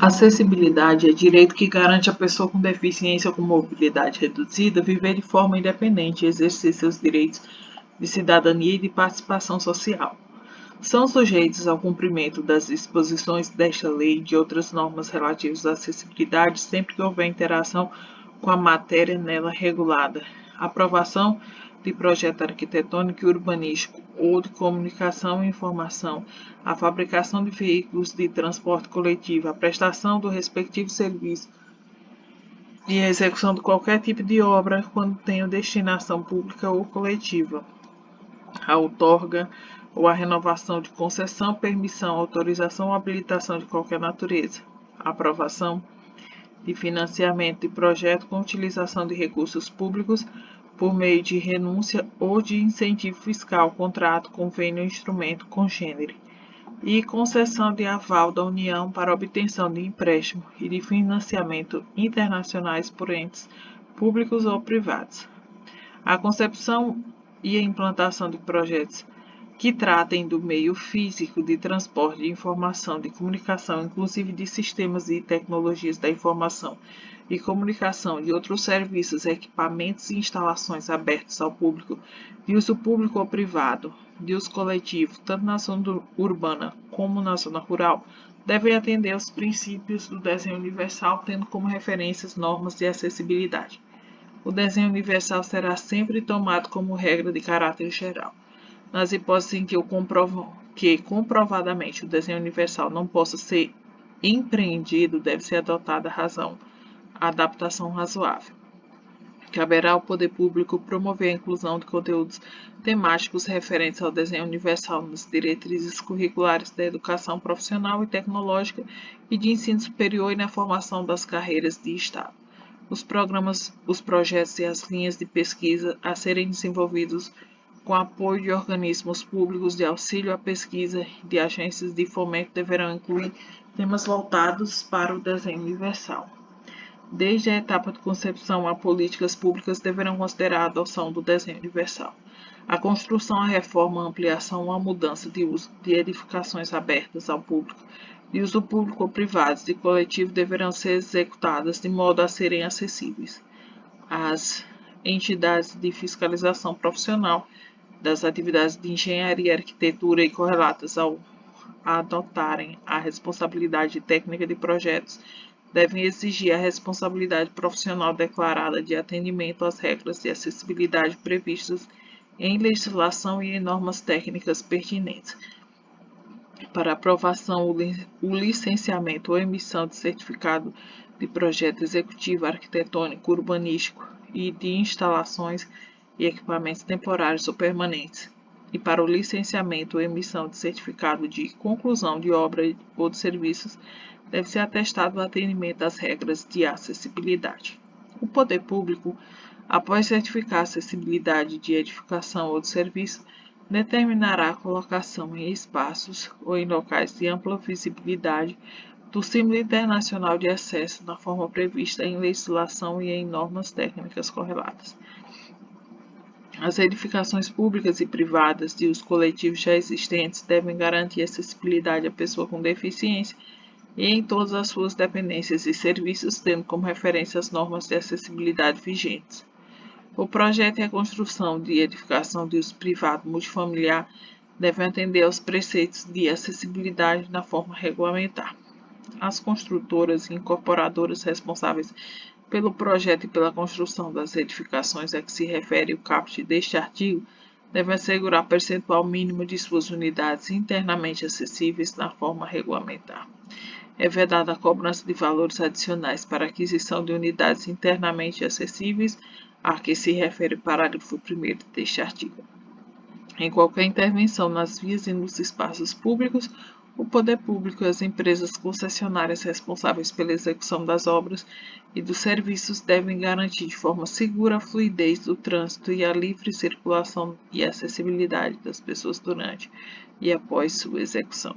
Acessibilidade é direito que garante à pessoa com deficiência ou com mobilidade reduzida viver de forma independente e exercer seus direitos de cidadania e de participação social. São sujeitos ao cumprimento das disposições desta lei e de outras normas relativas à acessibilidade sempre que houver interação com a matéria nela regulada. Aprovação de projeto arquitetônico e urbanístico ou de comunicação e informação, a fabricação de veículos de transporte coletivo, a prestação do respectivo serviço e a execução de qualquer tipo de obra quando tenha destinação pública ou coletiva, a outorga ou a renovação de concessão, permissão, autorização ou habilitação de qualquer natureza, a aprovação de financiamento de projeto com utilização de recursos públicos por meio de renúncia ou de incentivo fiscal, contrato, convênio ou instrumento congênere, e concessão de aval da União para obtenção de empréstimo e de financiamento internacionais por entes públicos ou privados. A concepção e a implantação de projetos que tratem do meio físico de transporte de informação, de comunicação, inclusive de sistemas e tecnologias da informação e comunicação, de outros serviços, equipamentos e instalações abertos ao público, de uso público ou privado, de uso coletivo, tanto na zona urbana como na zona rural, devem atender aos princípios do desenho universal, tendo como referências normas de acessibilidade. O desenho universal será sempre tomado como regra de caráter geral. Nas hipóteses em que comprovadamente o desenho universal não possa ser empreendido, deve ser adotada a adaptação razoável. Caberá ao poder público promover a inclusão de conteúdos temáticos referentes ao desenho universal nas diretrizes curriculares da educação profissional e tecnológica e de ensino superior e na formação das carreiras de Estado. Os programas, os projetos e as linhas de pesquisa a serem desenvolvidos com apoio de organismos públicos de auxílio à pesquisa e de agências de fomento deverão incluir temas voltados para o desenho universal. Desde a etapa de concepção a políticas públicas deverão considerar a adoção do desenho universal. A construção, a reforma, a ampliação ou a mudança de uso de edificações abertas ao público, de uso público ou privados, de coletivo deverão ser executadas de modo a serem acessíveis. As entidades de fiscalização profissional das atividades de engenharia, arquitetura e correlatas ao adotarem a responsabilidade técnica de projetos, devem exigir a responsabilidade profissional declarada de atendimento às regras de acessibilidade previstas em legislação e em normas técnicas pertinentes. Para aprovação, o licenciamento ou emissão de certificado de projeto executivo arquitetônico, urbanístico e de instalações e equipamentos temporários ou permanentes, e para o licenciamento ou emissão de certificado de conclusão de obra ou de serviços, deve ser atestado o atendimento às regras de acessibilidade. O poder público, após certificar a acessibilidade de edificação ou de serviço, determinará a colocação em espaços ou em locais de ampla visibilidade do símbolo internacional de acesso na forma prevista em legislação e em normas técnicas correlatas. As edificações públicas e privadas de uso coletivo já existentes devem garantir acessibilidade à pessoa com deficiência e em todas as suas dependências e serviços, tendo como referência as normas de acessibilidade vigentes. O projeto e a construção de edificação de uso privado multifamiliar devem atender aos preceitos de acessibilidade na forma regulamentar. As construtoras e incorporadoras responsáveis pelo projeto e pela construção das edificações a que se refere o caput deste artigo devem assegurar percentual mínimo de suas unidades internamente acessíveis na forma regulamentar. É vedada a cobrança de valores adicionais para aquisição de unidades internamente acessíveis, a que se refere o parágrafo 1º deste artigo. Em qualquer intervenção nas vias e nos espaços públicos, o poder público e as empresas concessionárias responsáveis pela execução das obras e dos serviços devem garantir de forma segura a fluidez do trânsito e a livre circulação e acessibilidade das pessoas durante e após sua execução.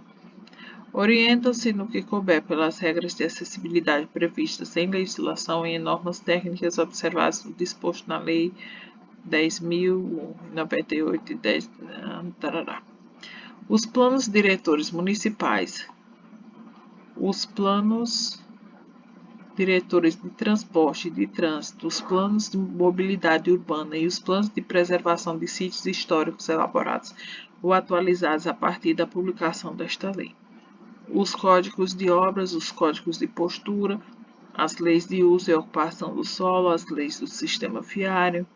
Orientam-se no que couber pelas regras de acessibilidade previstas em legislação e em normas técnicas observadas no disposto na Lei 10.098 e 10. Os planos diretores municipais Os planos diretores de transporte e de trânsito, os planos de mobilidade urbana e os planos de preservação de sítios históricos elaborados ou atualizados a partir da publicação desta lei. Os códigos de obras, os códigos de postura, as leis de uso e ocupação do solo, as leis do sistema viário,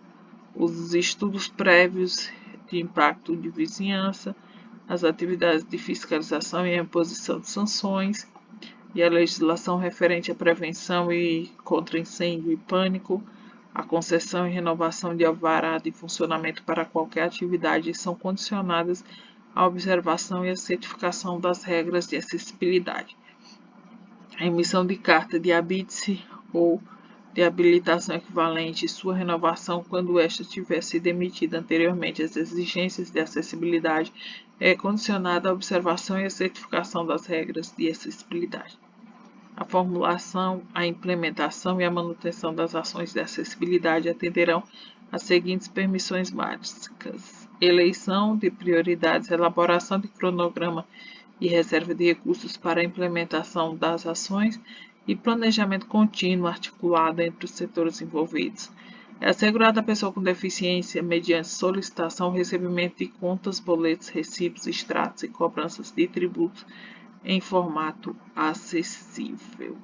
os estudos prévios de impacto de vizinhança, as atividades de fiscalização e a imposição de sanções, e a legislação referente à prevenção e contra incêndio e pânico, a concessão e renovação de alvará de funcionamento para qualquer atividade são condicionadas à observação e à certificação das regras de acessibilidade. A emissão de carta de habite-se ou de habilitação equivalente e sua renovação quando esta tiver sido emitida anteriormente às exigências de acessibilidade é condicionada à observação e à certificação das regras de acessibilidade. A formulação, a implementação e a manutenção das ações de acessibilidade atenderão às seguintes permissões básicas: eleição de prioridades, elaboração de cronograma e reserva de recursos para a implementação das ações e planejamento contínuo articulado entre os setores envolvidos. É assegurada à pessoa com deficiência, mediante solicitação, o recebimento de contas, boletos, recibos, extratos e cobranças de tributos em formato acessível.